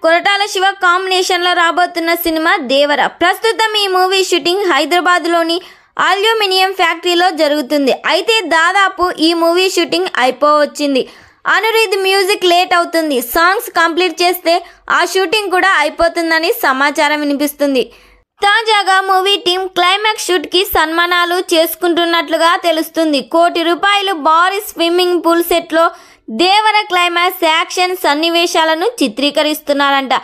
Koratala Shiva combination లో రాబోతున్న cinema దేవర. ప్రస్తుతం ఈ మూవీ షూటింగ్ హైదరాబాద్ లోని అల్యూమినియం ఫ్యాక్టరీలో జరుగుతుంది. అయితే దాదాపు ఈ మూవీ షూటింగ్ అయిపోవచ్చింది. అనురీద్ మ్యూజిక్ లేట్ అవుతుంది. సాంగ్స్ కంప్లీట్ చేస్తే ఆ షూటింగ్ కూడా అయిపోతుందని సమాచారం వినిపిస్తుంది. తాజాగా మూవీ టీం క్లైమాక్స్ షూట్ కి సన్మానాలు చేసుకుంటున్నట్లుగా తెలుస్తుంది. ₹1 భారీ స్విమ్మింగ్ పూల్ సెట్ లో దేవర క్లైమాక్స్ యాక్షన్ సన్నివేశాలను చిత్రీకరిస్తున్నారంట.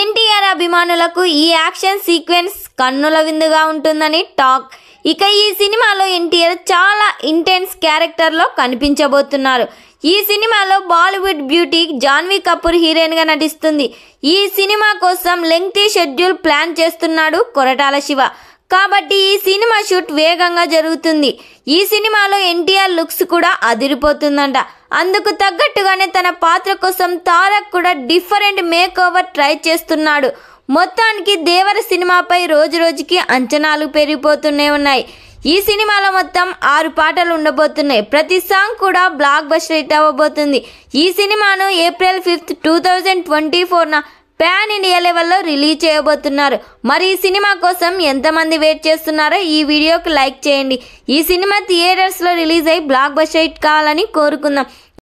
ఎన్టీఆర్ అభిమానులకు ఈ యాక్షన్ సీక్వెన్స్ కన్నుల విందుగా ఉంటుందని టాక్. ఇక ఈ సినిమాలో ఎన్టీఆర్ చాలా ఇంటెన్స్ క్యారెక్టర్లో కనిపించబోతున్నారు. ఈ సినిమాలో బాలీవుడ్ బ్యూటీ జాన్వీ కపూర్ హీరోయిన్ గా నటిస్తుంది. ఈ సినిమా కోసం లెంగ్తీ షెడ్యూల్ ప్లాన్ చేస్తున్నాడు కొరటాల శివ. కాబట్టి ఈ సినిమా షూట్ వేగంగా జరుగుతుంది. ఈ సినిమాలో ఎన్టీఆర్ లుక్స్ కూడా అదిరిపోతుందంట. అందుకు తగ్గట్టుగానే తన పాత్ర కోసం తారక్ కూడా డిఫరెంట్ మేక్ ఓవర్ ట్రై చేస్తున్నాడు. మొత్తానికి దేవర సినిమాపై రోజు రోజుకి అంచనాలు పెరిగిపోతూనే ఉన్నాయి. ఈ సినిమాలో మొత్తం 6 పాటలు ఉండబోతున్నాయి. ప్రతి సాంగ్ కూడా బ్లాక్ బస్టర్ హిట్ అవ్వబోతుంది. ఈ సినిమాను April 5, 2024 పాన్ ఇండియా లెవెల్లో రిలీజ్ చేయబోతున్నారు. మరి ఈ సినిమా కోసం ఎంతమంది వెయిట్ చేస్తున్నారో ఈ వీడియోకి లైక్ చేయండి. ఈ సినిమా థియేటర్స్లో రిలీజ్ అయ్యి బ్లాక్ బస్టర్ హిట్ కావాలని కోరుకుందాం.